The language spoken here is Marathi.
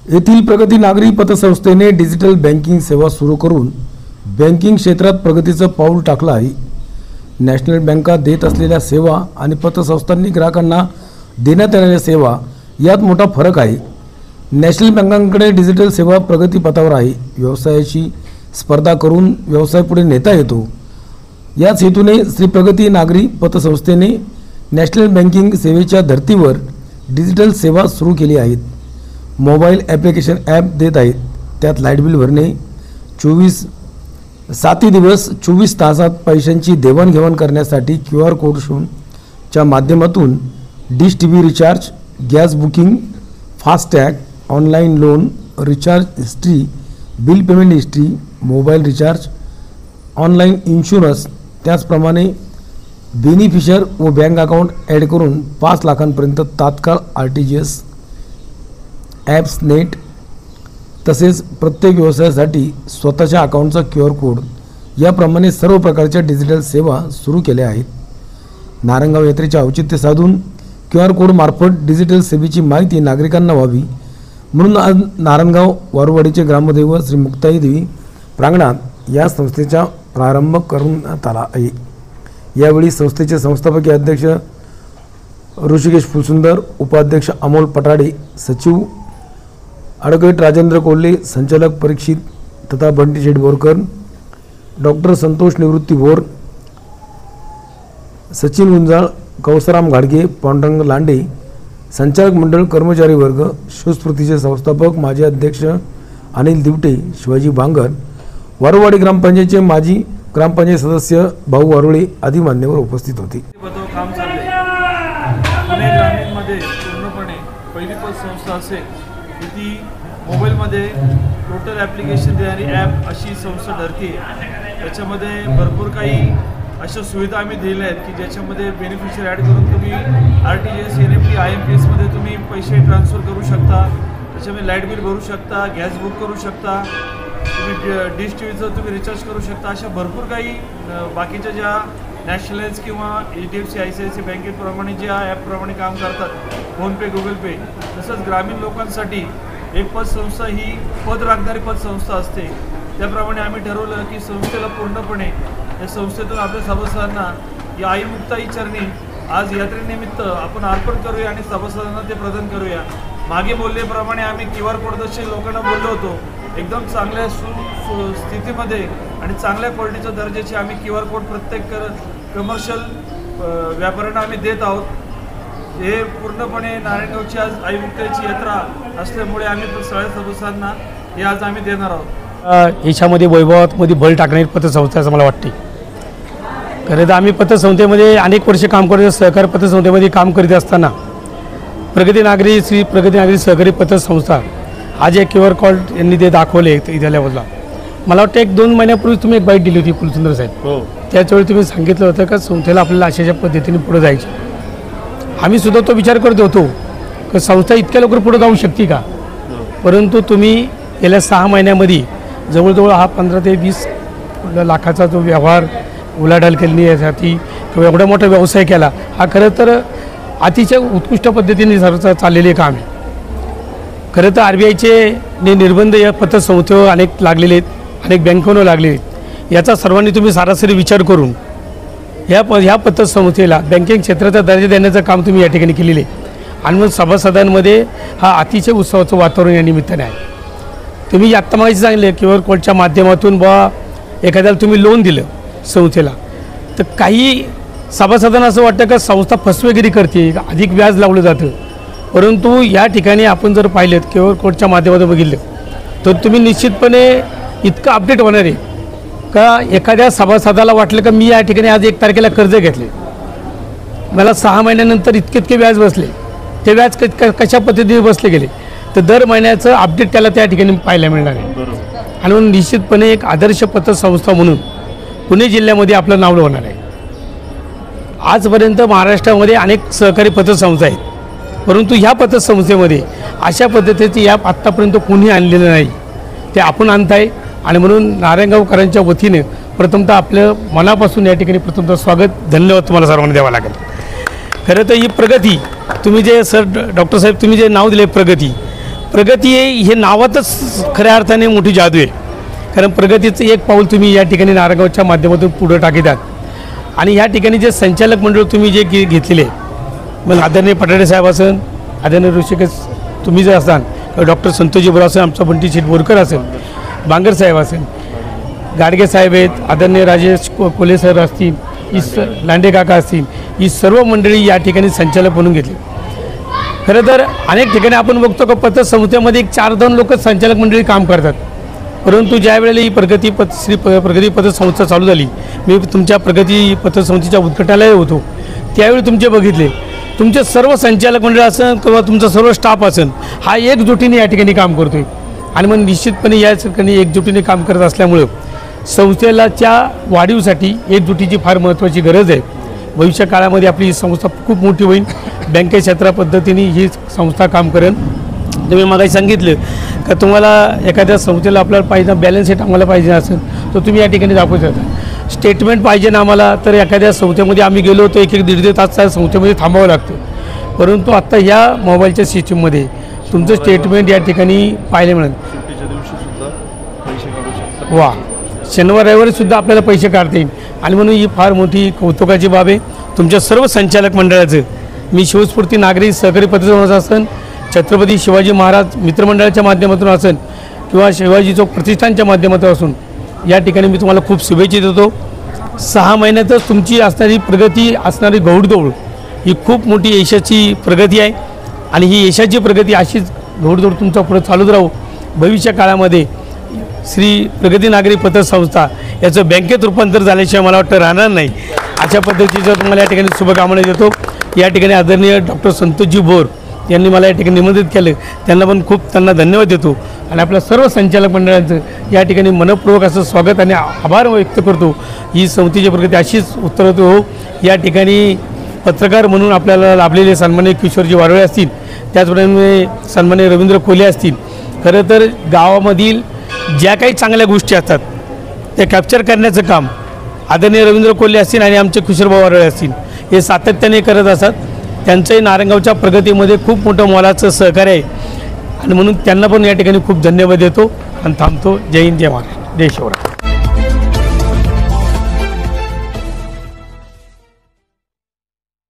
येथील प्रगती नागरी पतसंस्थेने डिजिटल बँकिंग सेवा सुरू करून बँकिंग क्षेत्रात प्रगतीचं पाऊल टाकलं आहे। नॅशनल बँका देत असलेल्या सेवा आणि पतसंस्थांनी ग्राहकांना देण्यात येणाऱ्या सेवा यात मोठा फरक आहे। नॅशनल बँकांकडे डिजिटल सेवा प्रगतीपथावर आहे। व्यवसायाशी स्पर्धा करून व्यवसाय पुढे नेता येतो, याच हेतूने श्री प्रगती नागरी पतसंस्थेने नॅशनल बँकिंग सेवेच्या धर्तीवर डिजिटल सेवा सुरू केली आहेत। मोबाईल ॲप्लिकेशन ॲप देत आहेत। त्यात लाईट बिल भरणे, 7 दिवस 24 तासात पैशांची देवाणघेवाण करण्यासाठी QR कोडच्या माध्यमातून dish TV recharge, gas booking, FASTag, online loan, recharge history, bill payment history, mobile recharge, online insurance, त्याचप्रमाणे बेनिफिशियर व बँक अकाउंट ॲड करून 5 लाखांपर्यंत तात्काळ RTGS ॲप्स नेट, तसेच प्रत्येक व्यवसायासाठी स्वतःच्या अकाउंटचा QR कोड, याप्रमाणे सर्व प्रकारच्या डिजिटल सेवा सुरू केल्या आहेत। नारंगाव यात्रेचे औचित्य साधून QR कोड मार्फत डिजिटल सेवेची माहिती नागरिकांना व्हावी म्हणून आज नारायणगाव वारुवाडीचे ग्रामदैवत श्री मुक्ताई देवी प्रांगणात या संस्थेचा प्रारंभ करण्यात आला आहे। यावेळी संस्थेचे संस्थापकीय अध्यक्ष ऋषिकेश फुलसुंदर, उपाध्यक्ष अमोल पटाडे, सचिव ॲडव्होकेट राजेंद्र कोल्हे, संचालक परीक्षित तथा बंटी शेठ बोरकर, डॉक्टर संतोष निवृत्ती बोर, सचिन गुंजाळ, कौसराम घाडगे, पांडुरंग लांडे, संचालक मंडळ, कर्मचारी वर्ग, सुस्फूर्तीचे संस्थापक माजी अध्यक्ष अनिल दिवटे, शिवाजी भांगर, वारुवाडी ग्रामपंचायतचे माजी ग्रामपंचायत सदस्य भाऊ वारुळे आदी मान्यवर उपस्थित होते। काम चालले पुणे ग्रामीणमध्ये पूर्णपणे पहिली पतसंस्था असेल की ती मोबाईलमध्ये टोटल ॲप्लिकेशन देणारी ॲप अशी संस्था ठरते। त्याच्यामध्ये भरपूर काही अशा सुविधा आम्ही दिल्या आहेत की ज्याच्यामध्ये बेनिफिशियर ॲड करून तुम्ही RTGS, NEFT, IMPS मध्ये तुम्ही पैसे ट्रान्सफर करू शकता। त्याच्यामध्ये लाईट बिल भरू शकता, गॅस बुक करू शकता, तुम्ही डिश TVचं तुम्ही रिचार्ज करू शकता। अशा भरपूर काही बाकीच्या ज्या नॅशनलाइज किंवा HDFC ICICI बँकेप्रमाणे ज्या ॲपप्रमाणे काम करतात, फोनपे, गुगल पे, तसंच ग्रामीण लोकांसाठी एक पतसंस्था ही पद राखणारी पतसंस्था असते। त्याप्रमाणे आम्ही ठरवलं की संस्थेला पूर्णपणे या संस्थेतून आपल्या सभासदांना या आई मुक्ताई चरणी आज यात्रेनिमित्त आपण अर्पण करूया आणि सभासदांना ते प्रदान करूया। मागे बोलल्याप्रमाणे आम्ही QR कोडदर्शी लोकांना बोललो होतो, एकदम चांगल्या स्थितीमध्ये आणि चांगल्या क्वालिटीच्या दर्जाचे आम्ही QR कोड प्रत्येक कमर्शियल व्यापाऱ्यांना आम्ही देत आहोत। हे पूर्णपणे नारायणगावची आज आई मुक्ताईची यात्रा असल्यामुळे आम्ही सगळ्या सदस्यांना हे आज आम्ही देणार आहोत। याच्यामध्ये वैभवामध्ये भर टाकणारी पतसंस्था असं मला वाटते। खरं तर आम्ही पतसंस्थेमध्ये अनेक वर्ष काम करतो। सहकारी पतसंस्थेमध्ये काम करीत असताना श्री प्रगती नागरी सहकारी पतसंस्था आज एक QR कोड यांनी ते दाखवले इथल्या लेवलला। मला वाटतं 1-2 महिन्यापूर्वी तुम्ही एक बाईट दिली होती फुलसुंदर साहेब, त्याचवेळी तुम्ही सांगितलं होतं का संस्थेला आपल्याला अशाच्या पद्धतीने पुढे जायचे। आम्ही सुद्धा तो विचार करत होतो की संस्था इतक्या लवकर पुढे जाऊ शकते का, परंतु तुम्ही गेल्या 6 महिन्यामध्ये जवळजवळ हा 15 ते 20 लाखाचा जो व्यवहार उलाढाल केली यासाठी किंवा एवढा मोठा व्यवसाय केला, हा खरं तर अतिशय उत्कृष्ट पद्धतीने चाललेले काम आहे। खरं तर RBIचे निर्बंध या पतसंस्थेवर अनेक लागलेले आहेत, अनेक बँकांवर लागलेले आहेत। याचा सर्वांनी तुम्ही सरासरी विचार करून ह्या पतसंस्थेला बँकिंग क्षेत्राचा दर्जा देण्याचं काम तुम्ही या ठिकाणी केलेले आहे आणि मग सभासदांमध्ये हा अतिशय उत्सवाचं वातावरण या निमित्ताने आहे। तुम्ही आत्ता माहिती सांगितले QR कोडच्या माध्यमातून एखाद्याला तुम्ही लोन दिलं संस्थेला, तर काही सभासदांना असं वाटतं का संस्था फसवेगिरी करते, अधिक व्याज लावलं जातं, परंतु या ठिकाणी आपण जर पाहिलं QR कोडच्या माध्यमातून बघितलं तर तुम्ही निश्चितपणे इतकं अपडेट होणार आहे का एखाद्या सभासदाला वाटलं का मी या ठिकाणी आज 1 तारखेला कर्ज घेतले, मला 6 महिन्यानंतर इतके व्याज बसले, ते व्याज कशा पद्धतीने बसले गेले, तर दर महिन्याचं अपडेट त्याला त्या ठिकाणी पाहायला मिळणार आहे। आणि म्हणून निश्चितपणे एक आदर्श पतसंस्था म्हणून पुणे जिल्ह्यामध्ये आपलं नाव होणार आहे। आजपर्यंत महाराष्ट्रामध्ये अनेक सहकारी पतसंस्था आहेत, परंतु ह्या पतसंस्थेमध्ये अशा पद्धतीची ॲप आत्तापर्यंत कोणी आणलेलं नाही, ते आपण आणताय। आणि म्हणून नारायणगावकरांच्या वतीने प्रथमतः आपलं मनापासून या ठिकाणी प्रथमतः स्वागत, धन्यवाद तुम्हाला सर्वांना द्यावा लागेल। खरं तर ही प्रगती तुम्ही जे डॉक्टर साहेब तुम्ही जे नाव दिले प्रगती, प्रगती हे नावातच खऱ्या अर्थाने मोठी जादू आहे. कारण प्रगतीचं एक पाऊल तुम्ही या ठिकाणी नारायणगावच्या माध्यमातून पुढं टाकीत आहात आणि ह्या ठिकाणी जे संचालक मंडळ तुम्ही जे घेतलेले, मग आदरणीय पटाडे साहेब असेल, आदरणीय ऋषिकेश तुम्ही जर असाल, डॉक्टर संतोषजी बोरा असेल, आमचा बंटी शेठ बोरकर असेल, बांगर साहेब असेल, गाडगे साहेब आहेत, आदरणीय राजेश कोले सर असतील, लांडे काका असतील, ही सर्व मंडळी या ठिकाणी संचालक म्हणून घेतली. खरं तर अनेक ठिकाणी आपण बघतो का पतसंस्थेमध्ये 4-2 लोक संचालक मंडळी काम करतात. परंतु ज्या वेळेला ही प्रगती पतसंस्था चालू झाली, मी तुमच्या प्रगती पतसंस्थेच्या उद्घाटनाला होतो, त्यावेळी तुमचे बघितले तुमचे सर्व संचालक मंडळ असेल किंवा तुमचा सर्व स्टाफ असेल हा एकजुटीने या ठिकाणी काम करतो आहे. आणि मग निश्चितपणे या ठिकाणी एकजुटीने काम करत असल्यामुळं संस्थेलाच्या वाढीसाठी एकजुटीची फार महत्त्वाची गरज आहे. भविष्य काळामध्ये आपली ही संस्था खूप मोठी होईल. बँके क्षेत्रा पद्धतीने ही संस्था काम करेल. तुम्ही मागे सांगितलं का तुम्हाला एखाद्या संस्थेला आपल्याला पाहिजे बॅलन्स शीट आम्हाला पाहिजे असेल तर तुम्ही या ठिकाणी दाखवू शकता. स्टेटमेंट पाहिजे ना आम्हाला तर एखाद्या संस्थेमध्ये आम्ही गेलो तर 1-1.5 तास त्या संस्थेमध्ये थांबावं लागतं. परंतु आत्ता ह्या मोबाईलच्या सिस्टीममध्ये तुमचं स्टेटमेंट या ठिकाणी पाहायला मिळेल. वा, शनिवार रविवारीसुद्धा आपल्याला पैसे काढता येईल. आणि म्हणून ही फार मोठी कौतुकाची बाब आहे. तुमच्या सर्व संचालक मंडळाचं मी शिवस्फूर्ती नागरी सहकारी पतसंस्था असेल, छत्रपती शिवाजी महाराज मित्रमंडळाच्या माध्यमातून असेल किंवा शिवाजी चौक प्रतिष्ठानच्या माध्यमातून असून या ठिकाणी मी तुम्हाला खूप शुभेच्छा देतो. 6 महिन्यातच तुमची असणारी प्रगती, असणारी गौडदौड ही खूप मोठी यशाची प्रगती आहे. आणि ही यशाची प्रगती अशीच गौडदौड तुमचा पुढे चालूच राहू. भविष्य काळामध्ये श्री प्रगती नागरी पतसंस्था याचं बँकेत रूपांतर झाल्याशिवाय मला वाटतं राहणार नाही. अशा पद्धतीचं तुम्हाला या ठिकाणी शुभकामना देतो. या ठिकाणी आदरणीय डॉक्टर संतोषजी बोर यांनी मला या ठिकाणी निमंत्रित केलं, त्यांना पण खूप धन्यवाद देतो. आणि आपल्या सर्व संचालक मंडळांचं या ठिकाणी मनपूर्वक असं स्वागत आणि आभार व्यक्त करतो. ही संस्थेची प्रगती अशीच उत्तरोत्तर हो. या ठिकाणी पत्रकार म्हणून आपल्याला लाभलेले सन्माननीय किशोरजी वारळे असतील, त्याचप्रमाणे सन्माननीय रवींद्र कोले असतील. खरं तर गावामधील ज्या काही चांगल्या गोष्टी असतात त्या कॅप्चर करण्याचं काम आदरणीय रवींद्र कोल्हे असतील आणि आमचे किशोरभाऊ वारळे असतील हे सातत्याने करत असतात. त्यांचंही नारायणगावच्या प्रगतीमध्ये खूप मोठं मोलाचं सहकार्य आहे आणि म्हणून त्यांना पण या ठिकाणी खूप धन्यवाद देतो आणि थांबतो. जय हिंद, जय महाराष्ट्र, जय शिवराय.